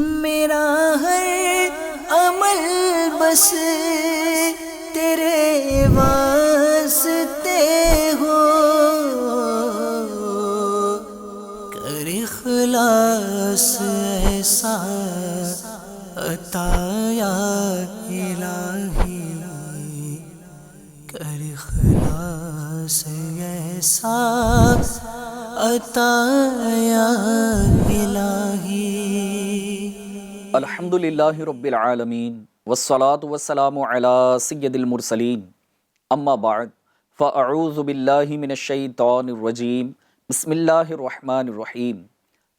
میرا ہر عمل بس تیرے واسطے ہو، کر اخلاص ایسا عطا یا الہی، کر اخلاص ایسا عطا یا الہی۔ الحمدللہ رب العالمین والصلاة والسلام علی سید المرسلین، اما بعد فاعوذ باللہ من الشیطان الرجیم، بسم اللہ الرحمن الرحیم۔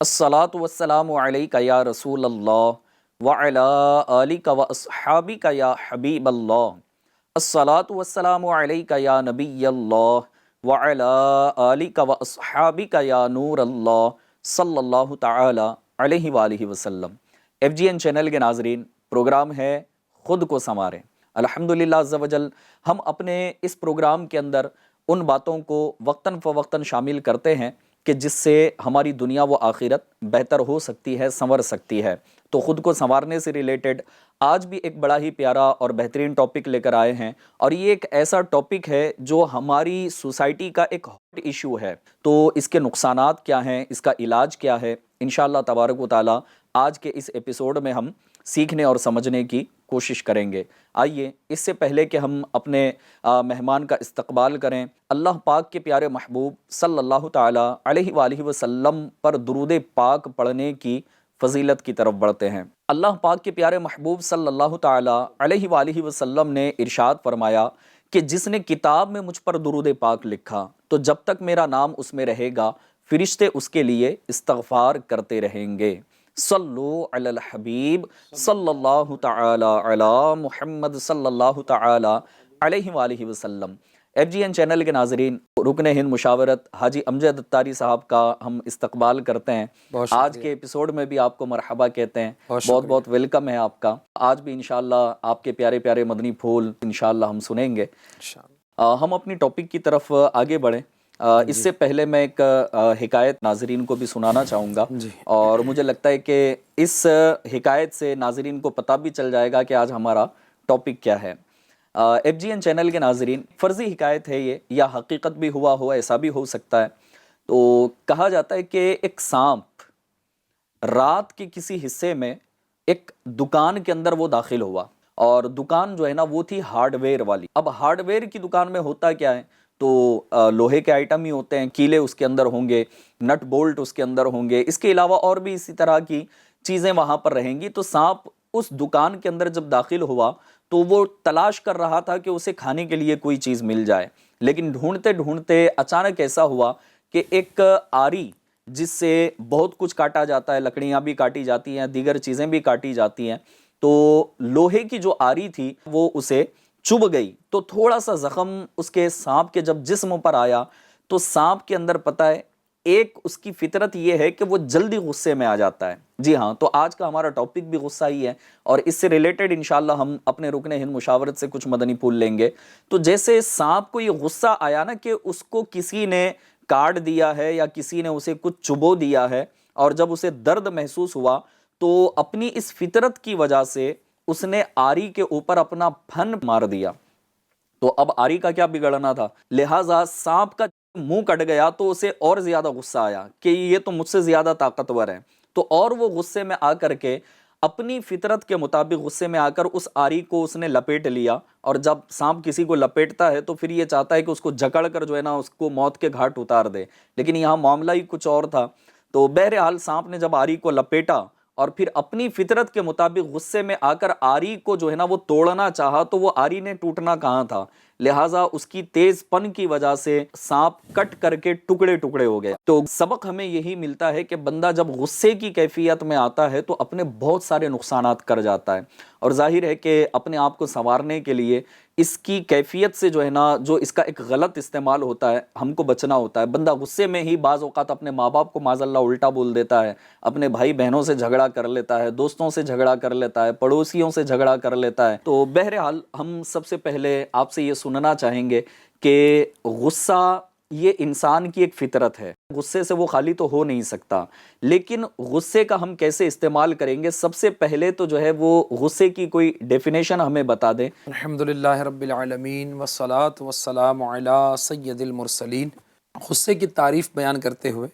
الصلاة والسلام علیک یا رسول اللہ وعلی آلک واصحابک یا حبیب اللہ، الصلاة والسلام علیک یا نبی اللہ وعلی آلک واصحابک یا نور اللہ صلی اللہ تعالی علیہ وآلہ وسلم۔ ایف جی این چینل کے ناظرین، پروگرام ہے خود کو سنواریں۔ الحمدللہ عز و جل ہم اپنے اس پروگرام کے اندر ان باتوں کو وقتاً فوقتاً شامل کرتے ہیں کہ جس سے ہماری دنیا و آخرت بہتر ہو سکتی ہے، سنور سکتی ہے۔ تو خود کو سنوارنے سے ریلیٹڈ آج بھی ایک بڑا ہی پیارا اور بہترین ٹاپک لے کر آئے ہیں، اور یہ ایک ایسا ٹاپک ہے جو ہماری سوسائٹی کا ایک ہاٹ ایشو ہے۔ تو اس کے نقصانات کیا ہیں، اس کا علاج کیا ہے، انشاءاللہ تبارک و تعالی آج کے اس ایپیسوڈ میں ہم سیکھنے اور سمجھنے کی کوشش کریں گے۔ آئیے اس سے پہلے کہ ہم اپنے مہمان کا استقبال کریں، اللہ پاک کے پیارے محبوب صلی اللہ تعالی علیہ وآلہ وسلم پر درود پاک پڑھنے کی فضیلت کی طرف بڑھتے ہیں۔ اللہ پاک کے پیارے محبوب صلی اللہ تعالی علیہ وآلہ وسلم نے ارشاد فرمایا کہ جس نے کتاب میں مجھ پر درود پاک لکھا تو جب تک میرا نام اس میں رہے گا فرشتے اس کے لیے استغفار کرتے رہیں گے۔ صلو علی الحبیب صلی اللہ تعالی علی محمد صلی اللہ تعالی علیہ وآلہ وسلم۔ ایف جی این چینل کے ناظرین، رکن ہند مشاورت حاجی امجد اتاری صاحب کا ہم استقبال کرتے ہیں۔ آج کے ایپیسوڈ میں بھی آپ کو مرحبا کہتے ہیں، بہت بہت ویلکم ہے آپ کا۔ آج بھی انشاءاللہ آپ کے پیارے پیارے مدنی پھول انشاءاللہ ہم سنیں گے۔ ہم اپنی ٹاپک کی طرف آگے بڑھیں۔ اس سے پہلے میں ایک حکایت ناظرین کو بھی سنانا چاہوں گا، اور مجھے لگتا ہے کہ اس حکایت سے ناظرین کو پتہ بھی چل جائے گا کہ آج ہمارا ٹاپک کیا ہے۔ ایف جی این چینل کے ناظرین، فرضی حکایت ہے یہ، یا حقیقت بھی ہوا ہو، ایسا بھی ہو سکتا ہے۔ تو کہا جاتا ہے کہ ایک سانپ رات کے کسی حصے میں ایک دکان کے اندر وہ داخل ہوا، اور دکان جو ہے نا وہ تھی ہارڈ ویئر والی۔ اب ہارڈ ویئر کی دکان میں ہوتا کیا ہے، تو لوہے کے آئٹم ہی ہوتے ہیں، کیلے اس کے اندر ہوں گے، نٹ بولٹ اس کے اندر ہوں گے، اس کے علاوہ اور بھی اسی طرح کی چیزیں وہاں پر رہیں گی۔ تو سانپ اس دکان کے اندر جب داخل ہوا تو وہ تلاش کر رہا تھا کہ اسے کھانے کے لیے کوئی چیز مل جائے، لیکن ڈھونڈتے ڈھونڈتے اچانک ایسا ہوا کہ ایک آری جس سے بہت کچھ کاٹا جاتا ہے، لکڑیاں بھی کاٹی جاتی ہیں، دیگر چیزیں بھی کاٹی جاتی ہیں، تو لوہے کی جو آری تھی وہ اسے چبھ گئی۔ تو تھوڑا سا زخم اس کے سانپ کے جب جسم پر آیا تو سانپ کے اندر پتہ ہے ایک اس کی فطرت یہ ہے کہ وہ جلدی غصے میں آ جاتا ہے۔ جی ہاں، تو آج کا ہمارا ٹاپک بھی غصہ ہی ہے، اور اس سے ریلیٹڈ انشاءاللہ ہم اپنے رکن ہند مشاورت سے کچھ مدنی پھول لیں گے۔ تو جیسے سانپ کو یہ غصہ آیا نا کہ اس کو کسی نے کاٹ دیا ہے یا کسی نے اسے کچھ چبو دیا ہے، اور جب اسے درد محسوس ہوا تو اپنی اس فطرت کی وجہ سے اس نے آری کے اوپر اپنا پھن مار دیا۔ تو اب آری کا کیا بگڑنا تھا، لہٰذا سانپ کا منہ کٹ گیا تو اسے اور زیادہ غصہ آیا کہ یہ تو مجھ سے زیادہ طاقتور ہے، تو اور وہ غصے میں آ کر کے اپنی فطرت کے مطابق غصے میں آ کر اس آری کو اس نے لپیٹ لیا۔ اور جب سانپ کسی کو لپیٹتا ہے تو پھر یہ چاہتا ہے کہ اس کو جکڑ کر جو ہے نا اس کو موت کے گھاٹ اتار دے، لیکن یہاں معاملہ ہی کچھ اور تھا۔ تو بہرحال سانپ نے جب آری کو لپیٹا اور پھر اپنی فطرت کے مطابق غصے میں آ کر آری کو جو ہے نا وہ توڑنا چاہا، تو وہ آری نے ٹوٹنا کہاں تھا، لہٰذا اس کی تیز پن کی وجہ سے سانپ کٹ کر کے ٹکڑے ٹکڑے ہو گیا۔ تو سبق ہمیں یہی ملتا ہے کہ بندہ جب غصے کی کیفیت میں آتا ہے تو اپنے بہت سارے نقصانات کر جاتا ہے، اور ظاہر ہے کہ اپنے آپ کو سنوارنے کے لیے اس کی کیفیت سے جو ہے نا جو اس کا ایک غلط استعمال ہوتا ہے ہم کو بچنا ہوتا ہے۔ بندہ غصے میں ہی بعض اوقات اپنے ماں باپ کو معاذ اللہ الٹا بول دیتا ہے، اپنے بھائی بہنوں سے جھگڑا کر لیتا ہے، دوستوں سے جھگڑا کر لیتا ہے، پڑوسیوں سے جھگڑا کر لیتا ہے۔ تو بہرحال ہم سب سے پہلے آپ سے یہ سننا چاہیں گے کہ غصہ یہ انسان کی ایک فطرت ہے، غصے سے وہ خالی تو ہو نہیں سکتا، لیکن غصے کا ہم کیسے استعمال کریں گے؟ سب سے پہلے تو جو ہے وہ غصے کی کوئی ڈیفینیشن ہمیں بتا دیں۔ الحمدللہ رب العالمین والصلاة والسلام علی سید المرسلین۔ غصے کی تعریف بیان کرتے ہوئے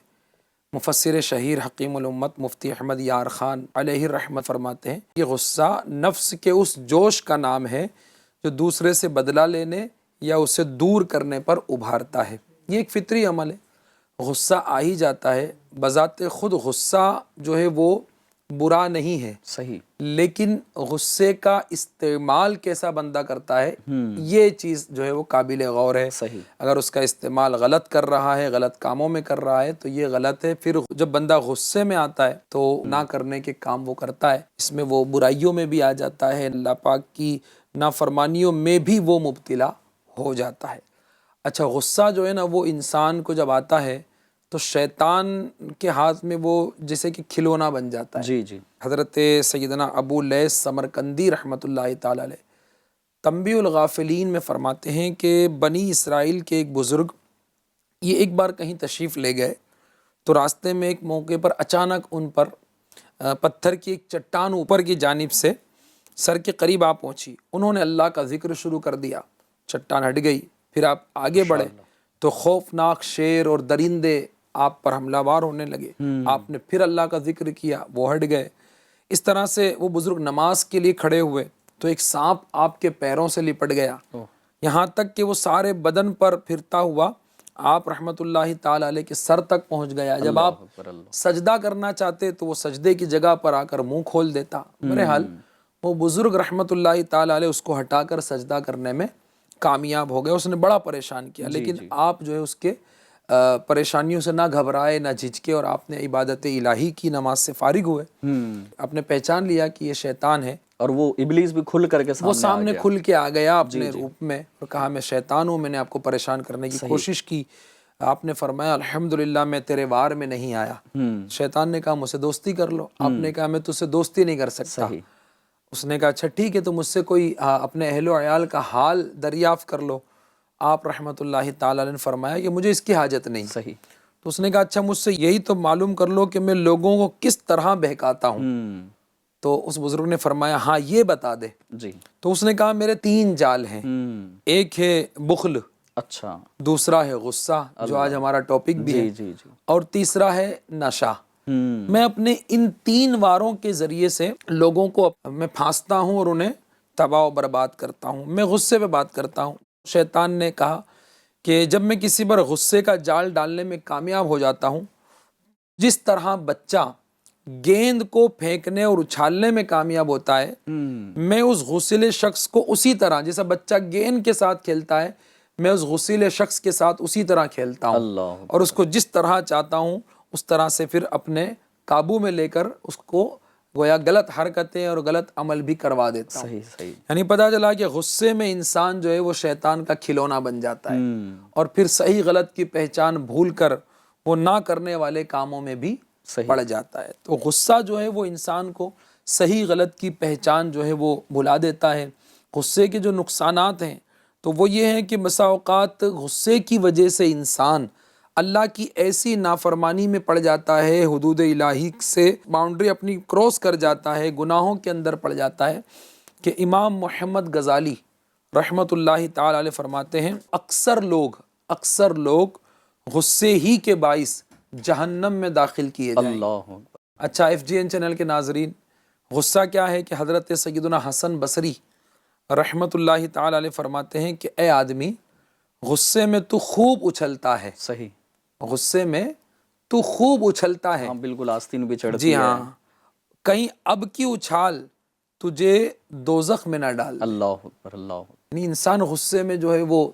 مفسر شہیر حکیم الامت مفتی احمد یار خان علیہ الرحمت فرماتے ہیں، یہ غصہ نفس کے اس جوش کا نام ہے جو دوسرے سے بدلہ لینے یا اسے دور کرنے پر ابھارتا ہے۔ یہ ایک فطری عمل ہے، غصہ آ ہی جاتا ہے۔ بذات خود غصہ جو ہے وہ برا نہیں ہے، صحیح، لیکن غصے کا استعمال کیسا بندہ کرتا ہے یہ چیز جو ہے وہ قابل غور ہے۔ صحیح، اگر اس کا استعمال غلط کر رہا ہے، غلط کاموں میں کر رہا ہے تو یہ غلط ہے۔ پھر جب بندہ غصے میں آتا ہے تو نہ کرنے کے کام وہ کرتا ہے، اس میں وہ برائیوں میں بھی آ جاتا ہے، اللہ پاک کی نافرمانیوں میں بھی وہ مبتلا ہو جاتا ہے۔ اچھا، غصہ جو ہے نا وہ انسان کو جب آتا ہے تو شیطان کے ہاتھ میں وہ جیسے کہ کھلونا بن جاتا ہے۔ جی جی، حضرت سیدنا ابو لیث سمرقندی رحمۃ اللہ تعالی علیہ تنبیہ الغافلین میں فرماتے ہیں کہ بنی اسرائیل کے ایک بزرگ یہ ایک بار کہیں تشریف لے گئے تو راستے میں ایک موقع پر اچانک ان پر پتھر کی ایک چٹان اوپر کی جانب سے سر کے قریب آ پہنچی۔ انہوں نے اللہ کا ذکر شروع کر دیا، چٹان ہٹ گئی۔ پھر آپ آگے بڑھے تو خوفناک شیر اور درندے آپ پر حملہ وار ہونے لگے۔ آپ نے پھر اللہ کا ذکر کیا، وہ ہٹ گئے۔ اس طرح سے وہ بزرگ نماز کے لیے کھڑے ہوئے تو ایک سانپ آپ کے پیروں سے لپٹ گیا، یہاں تک کہ وہ سارے بدن پر پھرتا ہوا آپ رحمت اللہ تعالی علیہ کے سر تک پہنچ گیا۔ جب آپ سجدہ کرنا چاہتے تو وہ سجدے کی جگہ پر آ کر منہ کھول دیتا۔ بہرحال وہ بزرگ رحمت اللہ تعالی علیہ اس کو ہٹا کر سجدہ کرنے میں کامیاب ہو گئے۔ اس نے بڑا پریشان کیا، لیکن آپ جو ہے اس کے پریشانیوں سے نہ گھبرائے نہ جھجکے اور آپ نے عبادت الہی کی، نماز سے فارغ ہوئے۔ آپ نے پہچان لیا کہ یہ شیطان ہے، اور وہ ابلیس بھی کھل کر کے وہ سامنے کھل کے آ گیا اپنے روپ میں اور کہا میں شیطان ہوں، میں نے آپ کو پریشان کرنے کی کوشش کی۔ آپ نے فرمایا الحمدللہ میں تیرے وار میں نہیں آیا۔ شیطان نے کہا مجھ سے دوستی کر لو۔ آپ نے کہا میں تجھ سے دوستی نہیں کر سکتا۔ اس نے کہا اچھا ٹھیک ہے، تو مجھ سے کوئی اپنے اہل و عیال کا حال دریافت کر لو۔ آپ رحمت اللہ تعالی علیہ نے فرمایا کہ مجھے اس کی حاجت نہیں۔ صحیح، تو اس نے کہا اچھا مجھ سے یہی تو معلوم کر لو کہ میں لوگوں کو کس طرح بہکاتا ہوں۔ تو اس بزرگ نے فرمایا ہاں یہ بتا دے۔ جی، تو اس نے کہا میرے 3 جال ہیں، ایک ہے بخل، اچھا، دوسرا ہے غصہ جو آج ہمارا ٹاپک بھی ہے، جی جی، اور تیسرا ہے نشہ۔ میں اپنے ان 3 واروں کے ذریعے سے لوگوں کو میں پھانستا ہوں اور انہیں تباہ و برباد کرتا ہوں۔ میں غصے پہ بات کرتا ہوں۔ شیطان نے کہا کہ جب میں کسی پر غصے کا جال ڈالنے میں کامیاب ہو جاتا ہوں، جس طرح بچہ گیند کو پھینکنے اور اچھالنے میں کامیاب ہوتا ہے، میں اس غصیلے شخص کو اسی طرح، جیسا بچہ گیند کے ساتھ کھیلتا ہے، میں اس غصیلے شخص کے ساتھ اسی طرح کھیلتا ہوں اور اس کو جس طرح چاہتا ہوں اس طرح سے پھر اپنے قابو میں لے کر اس کو گویا غلط حرکتیں اور غلط عمل بھی کروا دیتا ہوں۔ صحیح، یعنی پتہ چلا کہ غصے میں انسان جو ہے وہ شیطان کا کھلونا بن جاتا ہے اور پھر صحیح غلط کی پہچان بھول کر وہ نہ کرنے والے کاموں میں بھی پڑ جاتا ہے۔ تو غصہ جو ہے وہ انسان کو صحیح غلط کی پہچان جو ہے وہ بھلا دیتا ہے۔ غصے کے جو نقصانات ہیں تو وہ یہ ہیں کہ بسا اوقات غصے کی وجہ سے انسان اللہ کی ایسی نافرمانی میں پڑ جاتا ہے، حدود الہی سے باؤنڈری اپنی کراس کر جاتا ہے، گناہوں کے اندر پڑ جاتا ہے کہ امام محمد غزالی رحمت اللہ تعالی علیہ فرماتے ہیں اکثر لوگ غصے ہی کے باعث جہنم میں داخل کیے جائیں گے۔ اچھا، FGN چینل کے ناظرین، غصہ کیا ہے کہ حضرت سیدنا حسن بصری رحمت اللہ تعالی علیہ فرماتے ہیں کہ اے آدمی، غصے میں تو خوب اچھلتا ہے۔ صحیح، غصے میں تو خوب اچھلتا ہے، بالکل آستین بھی چڑھتی جی ہاں، کہیں اب کی اچھال تجھے دوزخ میں نہ ڈال۔ اللہ اکبر، اللہ اکبر۔ یعنی انسان غصے میں جو ہے وہ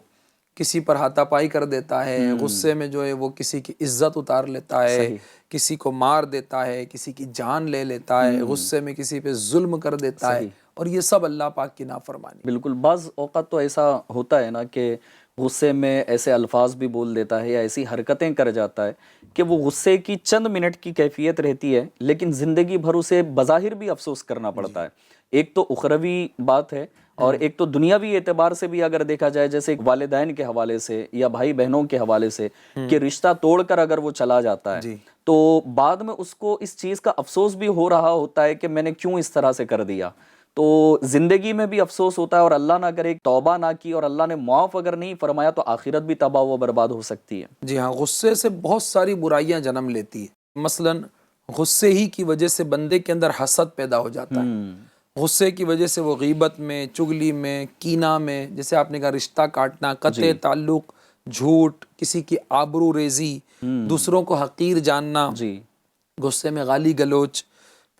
کسی پر ہاتھا پائی کر دیتا ہے، غصے میں جو ہے وہ کسی کی عزت اتار لیتا ہے، کسی کو مار دیتا ہے، کسی کی جان لے لیتا ہے، غصے میں کسی پہ ظلم کر دیتا ہے، اور یہ سب اللہ پاک کی نافرمانی۔ بالکل، بعض اوقات تو ایسا ہوتا ہے نا کہ غصے میں ایسے الفاظ بھی بول دیتا ہے یا ایسی حرکتیں کر جاتا ہے کہ وہ غصے کی چند منٹ کی کیفیت رہتی ہے، لیکن زندگی بھر اسے بظاہر بھی افسوس کرنا پڑتا ہے۔ ایک تو اخروی بات ہے اور ایک تو دنیاوی اعتبار سے بھی اگر دیکھا جائے، جیسے والدین کے حوالے سے یا بھائی بہنوں کے حوالے سے کہ رشتہ توڑ کر اگر وہ چلا جاتا ہے تو بعد میں اس کو اس چیز کا افسوس بھی ہو رہا ہوتا ہے کہ میں نے کیوں اس طرح سے کر دیا۔ تو زندگی میں بھی افسوس ہوتا ہے، اور اللہ نہ کرے توبہ نہ کی اور اللہ نے معاف اگر نہیں فرمایا تو آخرت بھی تباہ و برباد ہو سکتی ہے۔ جی ہاں، غصے سے بہت ساری برائیاں جنم لیتی ہے۔ مثلاً غصے ہی کی وجہ سے بندے کے اندر حسد پیدا ہو جاتا ہے، غصے کی وجہ سے وہ غیبت میں، چگلی میں، کینہ میں، جیسے آپ نے کہا رشتہ کاٹنا، قطع تعلق، جھوٹ، کسی کی آبرو ریزی، دوسروں کو حقیر جاننا، غصے میں گالی گلوچ،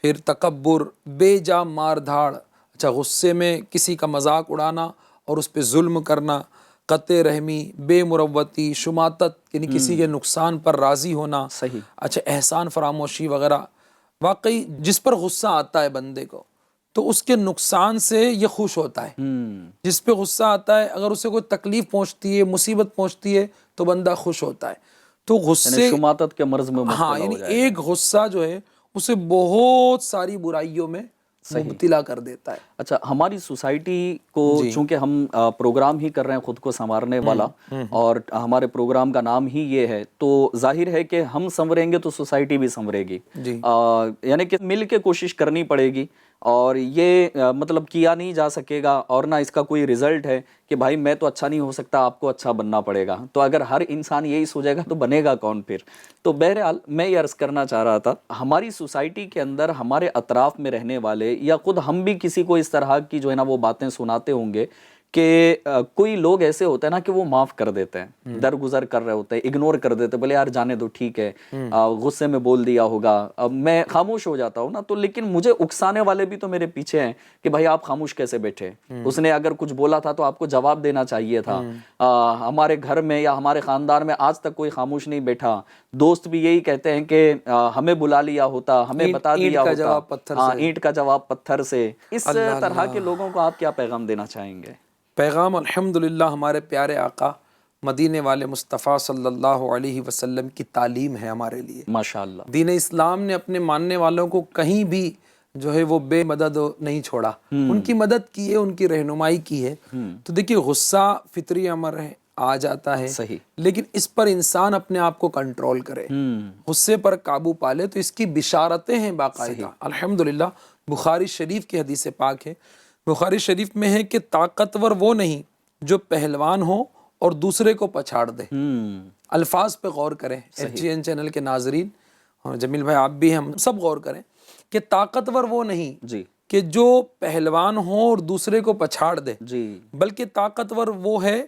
پھر تکبر، بے جا مار دھاڑ، اچھا غصے میں کسی کا مذاق اڑانا اور اس پہ ظلم کرنا، قطع رحمی، بے مروتی، شماتت یعنی کسی کے نقصان پر راضی ہونا، صحیح، اچھا احسان فراموشی وغیرہ۔ واقعی جس پر غصہ آتا ہے بندے کو تو اس کے نقصان سے یہ خوش ہوتا ہے۔ جس پہ غصہ آتا ہے اگر اسے کوئی تکلیف پہنچتی ہے، مصیبت پہنچتی ہے تو بندہ خوش ہوتا ہے۔ تو غصے شماتت کے مرض میں ہاں، یعنی ایک غصہ جو ہے اسے بہت ساری برائیوں میں مبتلا کر دیتا ہے۔ اچھا، ہماری سوسائٹی کو چونکہ ہم پروگرام ہی کر رہے ہیں خود کو سنوارنے والا، اور ہمارے پروگرام کا نام ہی یہ ہے، تو ظاہر ہے کہ ہم سنوریں گے تو سوسائٹی بھی سنورے گی، یعنی کہ مل کے کوشش کرنی پڑے گی، اور یہ مطلب کیا نہیں جا سکے گا اور نہ اس کا کوئی رزلٹ ہے کہ بھائی میں تو اچھا نہیں ہو سکتا، آپ کو اچھا بننا پڑے گا۔ تو اگر ہر انسان یہی سوچے گا تو بنے گا کون پھر؟ تو بہرحال میں یہ عرض کرنا چاہ رہا تھا، ہماری سوسائٹی کے اندر ہمارے اطراف میں رہنے والے یا خود ہم بھی کسی کو اس طرح کی جو ہے نا وہ باتیں سناتے ہوں گے کہ کوئی لوگ ایسے ہوتے ہیں نا کہ وہ معاف کر دیتے ہیں، درگزر کر رہے ہوتے ہیں، اگنور کر دیتے ہیں، بولے یار جانے دو، ٹھیک ہے، غصے میں بول دیا ہوگا، اب میں خاموش ہو جاتا ہوں نا، تو لیکن مجھے اکسانے والے بھی تو میرے پیچھے ہیں کہ بھائی آپ خاموش کیسے بیٹھے؟ اس نے اگر کچھ بولا تھا تو آپ کو جواب دینا چاہیے تھا۔ ہمارے گھر میں یا ہمارے خاندان میں آج تک کوئی خاموش نہیں بیٹھا، دوست بھی یہی کہتے ہیں کہ ہمیں بلا لیا ہوتا، ہمیں بتا دیا ہوتا، اینٹ کا جواب پتھر سے۔ اس طرح کے لوگوں کو آپ کیا پیغام دینا چاہیں گے؟ پیغام الحمدللہ ہمارے پیارے آقا مدینے والے مصطفیٰ صلی اللہ علیہ وسلم کی تعلیم ہے ہمارے لیے۔ ماشاءاللہ، دین اسلام نے اپنے ماننے والوں کو کہیں بھی جو ہے وہ بے مدد نہیں چھوڑا، ان کی مدد کی ہے، ان کی رہنمائی کی ہے۔ تو دیکھیے غصہ فطری امر ہے، آ جاتا ہے، صحیح، لیکن اس پر انسان اپنے آپ کو کنٹرول کرے، غصے پر قابو پالے، تو اس کی بشارتیں ہیں باقاعدہ۔ الحمدللہ بخاری شریف کی حدیث پاک ہے، بخاری شریف میں ہے کہ طاقتور وہ نہیں جو پہلوان ہو اور دوسرے کو پچھاڑ دے۔ الفاظ پہ غور کریں، FGN چینل کے ناظرین، اور جمیل بھائی آپ بھی، ہم سب غور کریں کہ طاقتور وہ نہیں کہ جو پہلوان ہو اور دوسرے کو پچھاڑ دے، بلکہ طاقتور وہ ہے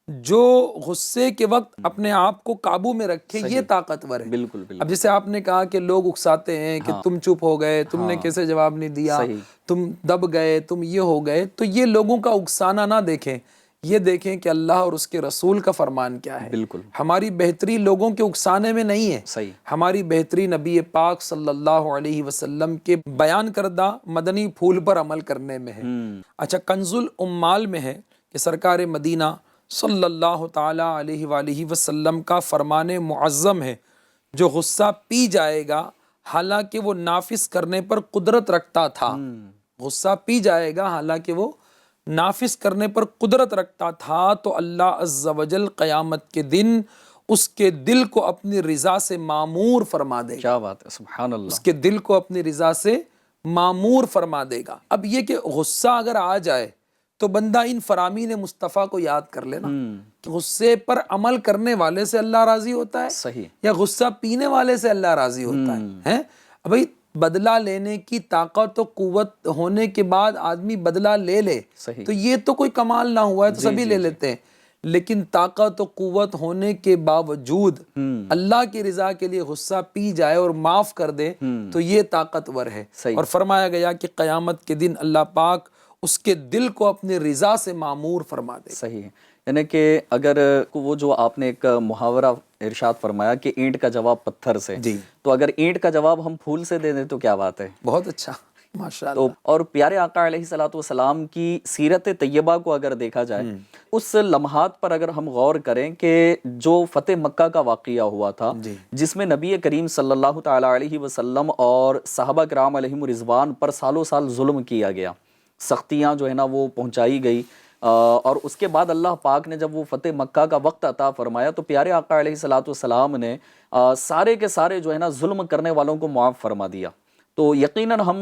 جو غصے کے وقت اپنے آپ کو قابو میں رکھے، یہ طاقتور ہے۔ بالکل۔ اب جیسے آپ نے کہا کہ لوگ اکساتے ہیں کہ تم چپ ہو گئے، تم نے کیسے جواب نہیں دیا، تم دب گئے، تم یہ ہو گئے، تو یہ لوگوں کا اکسانا نہ دیکھیں، یہ دیکھیں کہ اللہ اور اس کے رسول کا فرمان کیا ہے۔ بالکل، ہماری بہتری لوگوں کے اکسانے میں نہیں ہے، ہماری بہتری نبی پاک صلی اللہ علیہ وسلم کے بیان کردہ مدنی پھول پر عمل کرنے میں ہے۔ اچھا، کنز الامال میں ہے کہ سرکار مدینہ صلی اللہ تعالی علیہ وآلہ وسلم کا فرمان معظم ہے، جو غصہ پی جائے گا حالانکہ وہ نافذ کرنے پر قدرت رکھتا تھا، غصہ پی جائے گا حالانکہ وہ نافذ کرنے پر قدرت رکھتا تھا، تو اللہ عز و جل قیامت کے دن اس کے دل کو اپنی رضا سے معمور فرما دے گا۔ کیا بات ہے، سبحان اللہ، اس کے دل کو اپنی رضا سے معمور فرما دے گا۔ اب یہ کہ غصہ اگر آ جائے تو بندہ ان فرامین مصطفیٰ کو یاد کر لینا، غصے پر عمل کرنے والے سے اللہ راضی ہوتا ہے، صحیح، یا غصہ پینے والے سے اللہ راضی ہوتا ہے۔ بھائی بدلہ لینے کی طاقت و قوت ہونے کے بعد آدمی بدلہ لے لے تو یہ تو کوئی کمال نہ ہوا ہے، تو سبھی لے لیتے ہیں، لیکن طاقت و قوت ہونے کے باوجود اللہ کی رضا کے لیے غصہ پی جائے اور معاف کر دے تو یہ طاقتور ہے۔ اور فرمایا گیا کہ قیامت کے دن اللہ پاک اس کے دل کو اپنی رضا سے معمور فرما دے۔ صحیح ہے، یعنی کہ اگر وہ جو آپ نے ایک محاورہ ارشاد فرمایا کہ اینٹ کا جواب پتھر سے، تو اگر اینٹ کا جواب ہم پھول سے دے دیں تو کیا بات ہے؟ بہت اچھا، ماشاء تو اللہ. اور پیارے آقا علیہ الصلوۃ والسلام کی سیرت طیبہ کو اگر دیکھا جائے، اس لمحات پر اگر ہم غور کریں کہ جو فتح مکہ کا واقعہ ہوا تھا، جی جس میں نبی کریم صلی اللہ تعالی علیہ وسلم اور صحابہ کرام علیہم رضوان پر سالوں سال ظلم کیا گیا، سختیاں جو ہے نا وہ پہنچائی گئی، اور اس کے بعد اللہ پاک نے جب وہ فتح مکہ کا وقت عطا فرمایا تو پیارے آقا علیہ الصلوۃ والسلام نے سارے کے سارے جو ہے نا ظلم کرنے والوں کو معاف فرما دیا. تو یقیناً ہم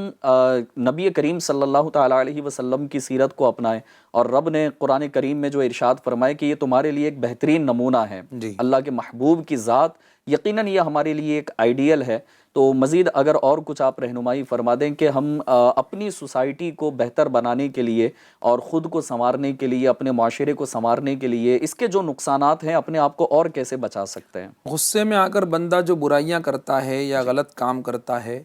نبی کریم صلی اللہ تعالیٰ علیہ وسلم کی سیرت کو اپنائیں، اور رب نے قرآن کریم میں جو ارشاد فرمائے کہ یہ تمہارے لیے ایک بہترین نمونہ ہے، جی. اللہ کے محبوب کی ذات، یقیناً یہ ہمارے لیے ایک آئیڈیل ہے. تو مزید اگر اور کچھ آپ رہنمائی فرما دیں کہ ہم اپنی سوسائٹی کو بہتر بنانے کے لیے اور خود کو سنوارنے کے لیے، اپنے معاشرے کو سنوارنے کے لیے اس کے جو نقصانات ہیں اپنے آپ کو اور کیسے بچا سکتے ہیں؟ غصے میں آ کر بندہ جو برائیاں کرتا ہے یا غلط کام کرتا ہے،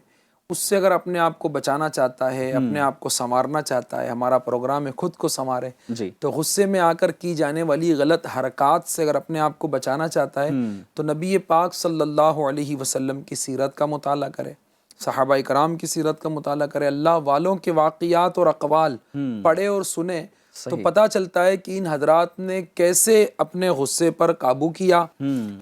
اس سے اگر اپنے آپ کو بچانا چاہتا ہے، اپنے آپ کو سنوارنا چاہتا ہے، ہمارا پروگرام ہے خود کو سنوارے، جی تو غصے میں آ کر کی جانے والی غلط حرکات سے اگر اپنے آپ کو بچانا چاہتا ہے تو نبی پاک صلی اللہ علیہ وسلم کی سیرت کا مطالعہ کرے، صحابہ کرام کی سیرت کا مطالعہ کرے، اللہ والوں کے واقعات اور اقوال پڑھے اور سنے تو پتہ چلتا ہے کہ ان حضرات نے کیسے اپنے غصے پر قابو کیا.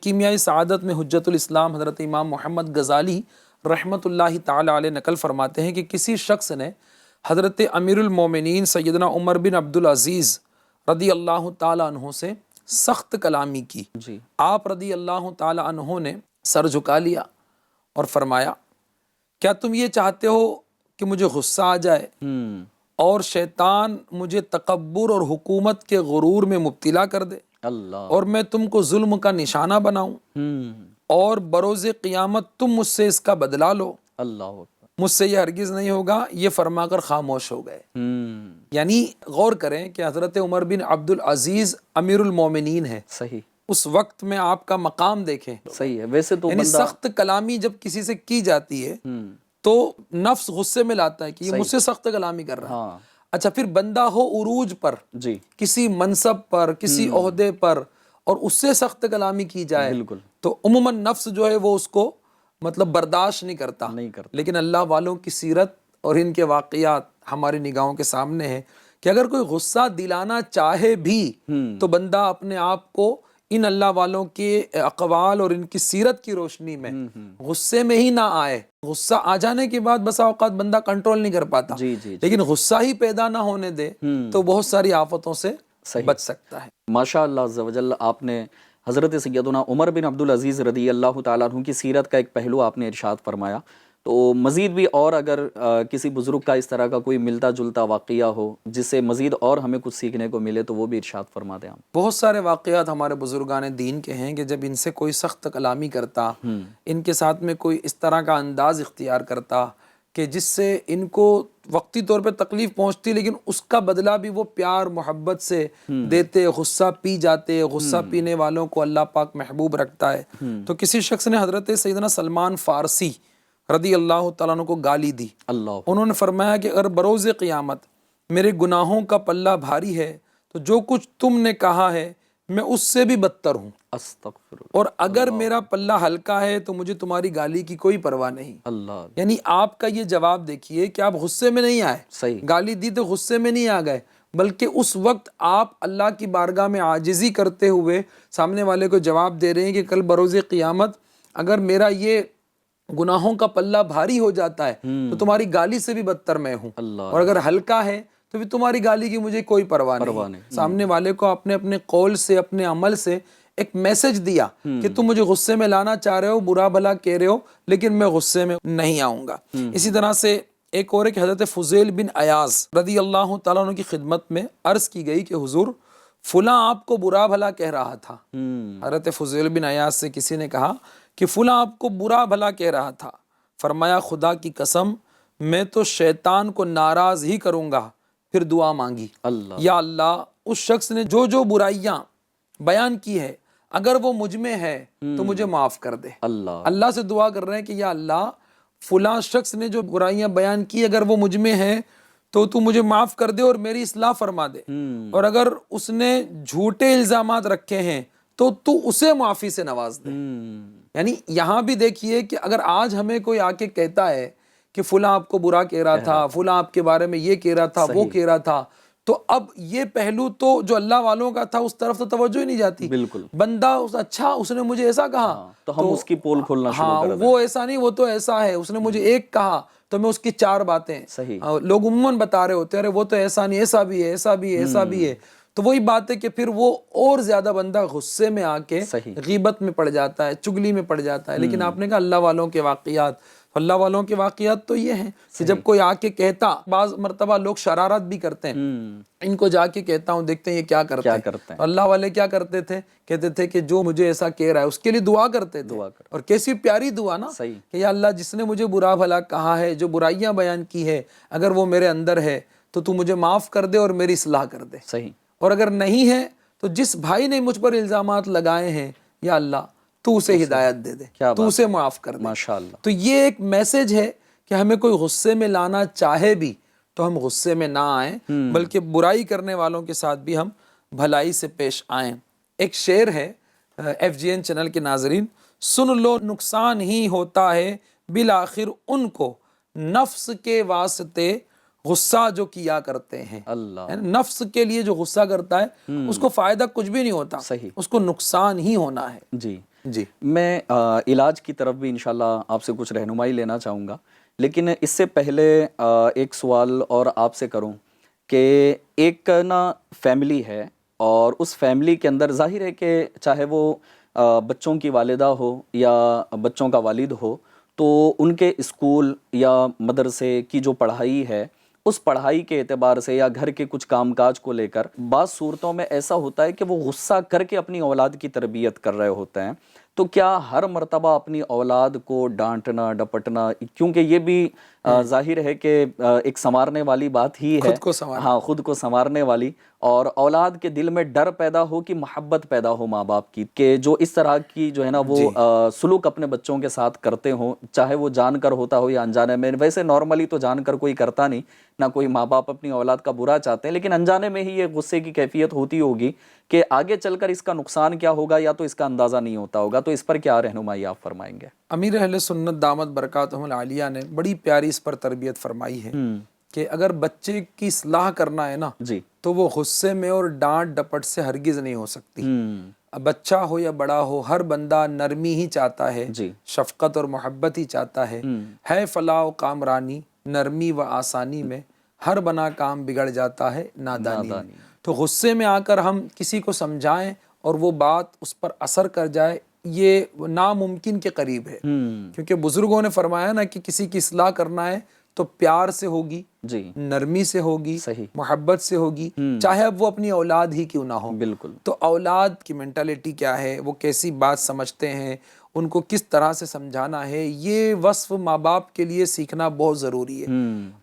کیمیائی سعادت میں حجت الاسلام حضرت امام محمد غزالی رحمۃ اللہ تعالی علیہ نقل فرماتے ہیں کہ کسی شخص نے حضرت امیر المومنین سیدنا عمر بن عبدالعزیز رضی اللہ تعالی عنہ سے سخت کلامی کی. جی آپ رضی اللہ تعالی عنہ نے سر جھکا لیا اور فرمایا، کیا تم یہ چاہتے ہو کہ مجھے غصہ آ جائے اور شیطان مجھے تکبر اور حکومت کے غرور میں مبتلا کر دے اللہ، اور میں تم کو ظلم کا نشانہ بناؤں اور بروز قیامت تم مجھ سے اس کا بدلہ لو؟ اللہ اکبر. مجھ سے یہ ہرگز نہیں ہوگا. یہ فرما کر خاموش ہو گئے. یعنی غور کریں کہ حضرت عمر بن عبدالعزیز امیر المومنین ہے، صحیح اس وقت میں آپ کا مقام دیکھیں. صحیح ہے. ویسے تو یعنی بندہ سخت کلامی جب کسی سے کی جاتی ہے تو نفس غصے میں لاتا ہے کہ یہ مجھ سے سخت کلامی کر رہا ہے. ہاں اچھا پھر بندہ ہو عروج پر، جی کسی منصب پر، کسی عہدے پر، اور اس سے سخت کلامی کی جائے بالکل تو عموماً نفس جو ہے وہ اس کو مطلب برداشت نہیں کرتا. نہیں کرتا. لیکن اللہ والوں کی سیرت اور ان کے واقعات ہماری نگاہوں کے سامنے ہیں کہ اگر کوئی غصہ دلانا چاہے بھی تو بندہ اپنے آپ کو ان اللہ والوں کے اقوال اور ان کی سیرت کی روشنی میں غصے میں ہی نہ آئے. غصہ آ جانے کے بعد بسا اوقات بندہ کنٹرول نہیں کر پاتا، جی جی لیکن غصہ ہی پیدا نہ ہونے دے تو بہت ساری آفتوں سے بچ سکتا ہے. ماشاء اللہ عز و جل. آپ نے حضرت سیدنا عمر بن عبدالعزیز رضی اللہ تعالیٰ عنہ کی سیرت کا ایک پہلو آپ نے ارشاد فرمایا، تو مزید بھی اور اگر کسی بزرگ کا اس طرح کا کوئی ملتا جلتا واقعہ ہو جس سے مزید اور ہمیں کچھ سیکھنے کو ملے تو وہ بھی ارشاد فرما دیں آپ. بہت سارے واقعات ہمارے بزرگان دین کے ہیں کہ جب ان سے کوئی سخت کلامی کرتا، ان کے ساتھ میں کوئی اس طرح کا انداز اختیار کرتا کہ جس سے ان کو وقتی طور پہ تکلیف پہنچتی لیکن اس کا بدلہ بھی وہ پیار محبت سے دیتے، غصہ پی جاتے. غصہ پینے والوں کو اللہ پاک محبوب رکھتا ہے. تو کسی شخص نے حضرت سیدنا سلمان فارسی رضی اللہ تعالیٰ عنہ کو گالی دی. اللہ، انہوں نے فرمایا کہ اگر بروز قیامت میرے گناہوں کا پلہ بھاری ہے تو جو کچھ تم نے کہا ہے میں اس سے بھی بدتر ہوں، استغفر اور اگر میرا پلہ ہلکا ہے تو مجھے تمہاری گالی کی کوئی پرواہ نہیں. اللہ. یعنی آپ کا یہ جواب دیکھیے کہ آپ غصے میں نہیں آئے، صحیح. گالی دی تو غصے میں نہیں آ گئے، بلکہ اس وقت آپ اللہ کی بارگاہ میں عاجزی کرتے ہوئے سامنے والے کو جواب دے رہے ہیں کہ کل بروز قیامت اگر میرا یہ گناہوں کا پلہ بھاری ہو جاتا ہے تو تمہاری گالی سے بھی بدتر میں ہوں، اللہ. اور اگر ہلکا ہے تو بھی تمہاری گالی کی مجھے کوئی پرواہ نہیں. سامنے والے کو اپنے اپنے قول سے، اپنے عمل سے ایک میسج دیا کہ تم مجھے غصے میں لانا چاہ رہے ہو، برا بھلا کہہ رہے ہو، لیکن میں غصے میں نہیں آؤں گا. اسی طرح سے ایک اور ایک حضرت فضیل بن عیاض رضی اللہ تعالیٰ عنہ کی خدمت میں عرض کی گئی کہ حضور فلاں آپ کو برا بھلا کہہ رہا تھا. حضرت فضیل بن عیاض سے کسی نے کہا کہ فلاں آپ کو برا بھلا کہہ رہا تھا. فرمایا خدا کی قسم میں تو شیطان کو ناراض ہی کروں گا. پھر دعا مانگی، اللہ. یا اللہ اس شخص نے جو جو برائیاں بیان کی ہے اگر وہ مجھ میں ہے تو مجھے معاف کر دے. اللہ. اللہ سے دعا کر رہے ہیں کہ یا اللہ فلاں شخص نے جو برائیاں بیان کی اگر وہ مجھ میں ہے تو تو مجھے معاف کر دے اور میری اصلاح فرما دے، اور اگر اس نے جھوٹے الزامات رکھے ہیں تو تو اسے معافی سے نواز دے. یعنی یہاں بھی دیکھیے کہ اگر آج ہمیں کوئی آ کے کہتا ہے کہ فلاں آپ کو برا کہہ رہا تھا، فلاں آپ کے بارے میں یہ کہہ رہا تھا، وہ کہہ رہا تھا، تو اب یہ پہلو تو جو اللہ والوں کا تھا اس طرف تو توجہ ہی نہیں جاتی. بالکل. بندہ اچھا اس نے مجھے ایسا کہا تو ہم اس کی پول کھولنا شروع کر دیں. وہ ایسا نہیں، وہ تو ایسا ہے، اس نے مجھے ایک کہا تو میں اس کی 4 باتیں. صحیح. لوگ عموماً بتا رہے ہوتے ہیں ارے وہ تو ایسا نہیں، ایسا بھی ہے، ایسا بھی ہے، ایسا بھی ہے. تو وہی بات ہے کہ پھر وہ اور زیادہ بندہ غصے میں آ کے غیبت میں پڑ جاتا ہے، چگلی میں پڑ جاتا ہے. لیکن آپ نے کہا اللہ والوں کے واقعات، اللہ والوں کے واقعات تو یہ ہیں کہ جب کوئی آ کے کہتا، بعض مرتبہ لوگ شرارت بھی کرتے ہیں، ان کو جا کے کہتا ہوں دیکھتے ہیں یہ کیا کرتے ہیں. اللہ والے کیا کرتے تھے؟ کہتے تھے کہ جو مجھے ایسا کہہ رہا ہے اس کے لیے دعا کرتے تھے. اور کیسی پیاری دعا نا کہ یا اللہ جس نے مجھے برا بھلا کہا ہے، جو برائیاں بیان کی ہے، اگر وہ میرے اندر ہے تو تو مجھے معاف کر دے اور میری اصلاح کر دے. صحیح. اور اگر نہیں ہے تو جس بھائی نے مجھ پر الزامات لگائے ہیں یا اللہ تو اسے ہدایت دے دے، تو اسے معاف کر دے. ماشاءاللہ. تو یہ ایک میسج ہے کہ ہمیں کوئی غصے میں لانا چاہے بھی تو ہم غصے میں نہ آئیں، بلکہ برائی کرنے والوں کے ساتھ بھی ہم بھلائی سے پیش آئیں. ایک شعر ہے FGN چینل کے ناظرین، سن لو نقصان ہی ہوتا ہے بالآخر ان کو، نفس کے واسطے غصہ جو کیا کرتے ہیں. اللہ. نفس کے لیے جو غصہ کرتا ہے اس کو فائدہ کچھ بھی نہیں ہوتا، صحیح، اس کو نقصان ہی ہونا ہے. جی میں علاج کی طرف بھی انشاءاللہ آپ سے کچھ رہنمائی لینا چاہوں گا، لیکن اس سے پہلے ایک سوال اور آپ سے کروں کہ ایک نا فیملی ہے اور اس فیملی کے اندر ظاہر ہے کہ چاہے وہ بچوں کی والدہ ہو یا بچوں کا والد ہو، تو ان کے اسکول یا مدرسے کی جو پڑھائی ہے اس پڑھائی کے اعتبار سے یا گھر کے کچھ کام کاج کو لے کر بعض صورتوں میں ایسا ہوتا ہے کہ وہ غصہ کر کے اپنی اولاد کی تربیت کر رہے ہوتے ہیں. تو کیا ہر مرتبہ اپنی اولاد کو ڈانٹنا ڈپٹنا، کیونکہ یہ بھی ظاہر ہے کہ ایک سنوارنے والی بات ہی ہے، خود کو سنوارنے والی، اور اولاد کے دل میں ڈر پیدا ہو کہ محبت پیدا ہو ماں باپ کی، کہ جو اس طرح کی جو ہے نا وہ سلوک اپنے بچوں کے ساتھ کرتے ہوں، چاہے وہ جان کر ہوتا ہو یا انجانے میں. ویسے نارملی تو جان کر کوئی کرتا نہیں، نہ کوئی ماں باپ اپنی اولاد کا برا چاہتے ہیں، لیکن انجانے میں ہی یہ غصے کی کیفیت ہوتی ہوگی کہ آگے چل کر اس کا نقصان کیا ہوگا یا تو اس کا اندازہ نہیں ہوتا ہوگا. تو اس پر کیا رہنمائی آپ فرمائیں گے؟ امیر اہل سنت دامت برکاتہم العالیہ نے بڑی پیاری اس پر تربیت فرمائی ہے کہ اگر بچے کی اصلاح کرنا ہے نا تو وہ غصے میں اور ڈانٹ ڈپٹ سے ہرگز نہیں ہو سکتی. بچہ ہو یا بڑا ہو، ہر بندہ نرمی ہی چاہتا ہے، شفقت اور محبت ہی چاہتا ہے فلاح و کامرانی نرمی و آسانی میں، ہر بنا کام بگڑ جاتا ہے نادانی میں. تو غصے میں آ کر ہم کسی کو سمجھائیں اور وہ بات اس پر اثر کر جائے، یہ ناممکن کے قریب ہے. کیونکہ بزرگوں نے فرمایا نا کہ کسی کی اصلاح کرنا ہے تو پیار سے ہوگی، نرمی سے ہوگی، محبت سے ہوگی، چاہے اب وہ اپنی اولاد ہی کیوں نہ ہو. بالکل. تو اولاد کی مینٹالٹی کیا ہے، وہ کیسی بات سمجھتے ہیں، ان کو کس طرح سے سمجھانا ہے، یہ وصف ماں باپ کے لیے سیکھنا بہت ضروری ہے.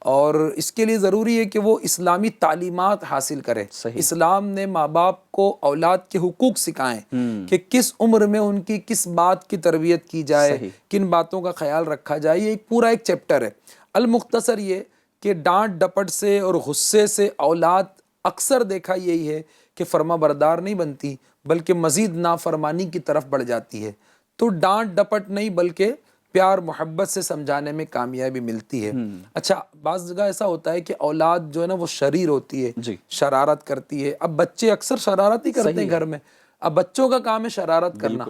اور اس کے لیے ضروری ہے کہ وہ اسلامی تعلیمات حاصل کرے. اسلام نے ماں باپ کو اولاد کے حقوق سکھائیں کہ کس عمر میں ان کی کس بات کی تربیت کی جائے، کن باتوں کا خیال رکھا جائے. یہ ایک پورا ایک چیپٹر ہے. المختصر یہ کہ ڈانٹ ڈپٹ سے اور غصے سے اولاد اکثر دیکھا یہی ہے کہ فرما بردار نہیں بنتی بلکہ مزید نافرمانی کی طرف بڑھ جاتی ہے. تو ڈانٹ ڈپٹ نہیں بلکہ پیار محبت سے سمجھانے میں کامیابی ملتی ہے. اچھا بعض جگہ ایسا ہوتا ہے کہ اولاد جو ہے نا وہ شریر ہوتی ہے، شرارت کرتی ہے. اب بچے اکثر شرارت ہی کرتے ہیں گھر میں. اب بچوں کا کام ہے شرارت کرنا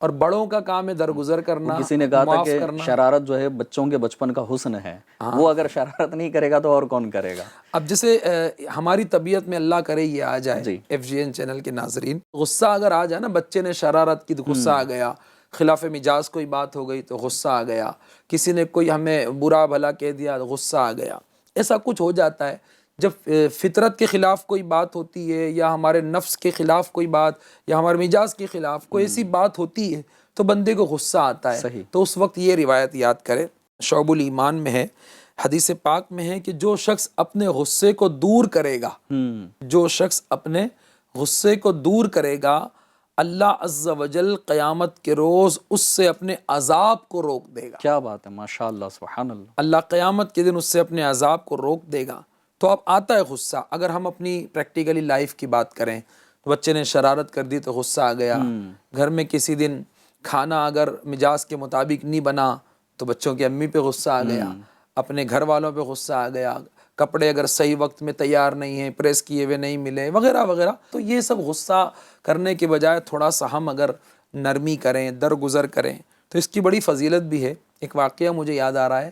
اور بڑوں کا کام ہے درگزر کرنا. کسی نے کہا تھا کہ شرارت جو ہے بچوں کے بچپن کا حسن ہے، وہ اگر شرارت نہیں کرے گا تو اور کون کرے گا. اب جیسے ہماری طبیعت میں اللہ کرے یہ آ جائے FGN چینل کے ناظرین، غصہ اگر آ جائے نا، بچے نے شرارت کی تو غصہ آ گیا، خلاف مزاج کوئی بات ہو گئی تو غصہ آ گیا، کسی نے کوئی ہمیں برا بھلا کہہ دیا تو غصہ آ گیا. ایسا کچھ ہو جاتا ہے جب فطرت کے خلاف کوئی بات ہوتی ہے یا ہمارے نفس کے خلاف کوئی بات یا ہمارے مزاج کے خلاف کوئی ایسی بات ہوتی ہے تو بندے کو غصہ آتا ہے. تو اس وقت یہ روایت یاد کرے، شعب الایمان میں ہے، حدیث پاک میں ہے کہ جو شخص اپنے غصے کو دور کرے گا، جو شخص اپنے غصے کو دور کرے گا، اللہ عز و جل قیامت کے روز اس سے اپنے عذاب کو روک دے گا. کیا بات ہے، ماشاءاللہ، سبحان اللہ. اللہ قیامت کے دن اس سے اپنے عذاب کو روک دے گا. تو اب آتا ہے غصہ. اگر ہم اپنی پریکٹیکلی لائف کی بات کریں تو بچے نے شرارت کر دی تو غصہ آ گیا. گھر میں کسی دن کھانا اگر مزاج کے مطابق نہیں بنا تو بچوں کی امی پہ غصہ آ گیا. اپنے گھر والوں پہ غصہ آ گیا، کپڑے اگر صحیح وقت میں تیار نہیں ہیں، پریس کیے ہوئے نہیں ملے، وغیرہ وغیرہ. تو یہ سب غصہ کرنے کے بجائے تھوڑا سا ہم اگر نرمی کریں، درگزر کریں تو اس کی بڑی فضیلت بھی ہے. ایک واقعہ مجھے یاد آ رہا ہے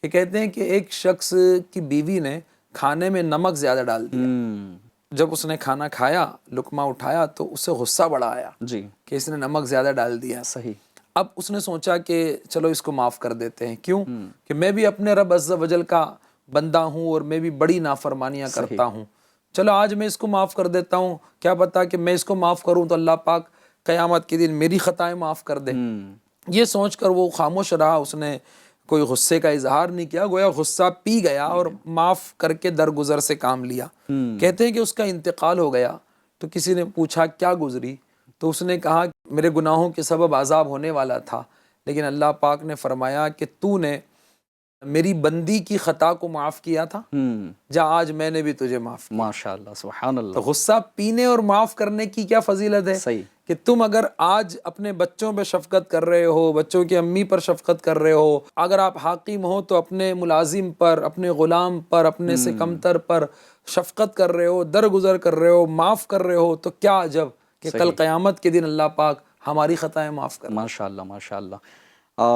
کہ کہتے ہیں کہ ایک شخص کی بیوی نے کھانے میں نمک زیادہ ڈال دیا. جب اس نے کھانا کھایا، لقمہ اٹھایا تو اسے غصہ بڑا آیا جی کہ اس نے نمک زیادہ ڈال دیا. صحیح. اب اس نے سوچا کہ چلو اس کو معاف کر دیتے ہیں. کیوں؟ کہ میں بھی اپنے رب عز و جل کا بندہ ہوں اور میں بھی بڑی نافرمانیاں کرتا ہوں. چلو آج میں اس کو معاف کر دیتا ہوں، کیا پتا کہ میں اس کو معاف کروں تو اللہ پاک قیامت کے دن میری خطائیں معاف کر دے. یہ سوچ کر وہ خاموش رہا، اس نے کوئی غصے کا اظہار نہیں کیا، گویا غصہ پی گیا اور معاف کر کے درگزر سے کام لیا. کہتے ہیں کہ اس کا انتقال ہو گیا تو کسی نے پوچھا کیا گزری، تو اس نے کہا میرے گناہوں کے سبب عذاب ہونے والا تھا، لیکن اللہ پاک نے فرمایا کہ تو نے میری بندی کی خطا کو معاف کیا تھا، جا آج میں نے بھی تجھے معاف کیا. ماشاءاللہ سبحان تو اللہ. غصہ پینے اور معاف کرنے کی کیا فضیلت ہے صحیح. کہ تم اگر آج اپنے بچوں پہ شفقت کر رہے ہو، بچوں کی امی پر شفقت کر رہے ہو، اگر آپ حاکم ہو تو اپنے ملازم پر، اپنے غلام پر، اپنے سے کمتر پر شفقت کر رہے ہو، درگزر کر رہے ہو، معاف کر رہے ہو، تو کیا عجب کہ کل قیامت کے دن اللہ پاک ہماری خطائیں معاف کر. ماشاءاللہ ماشاءاللہ.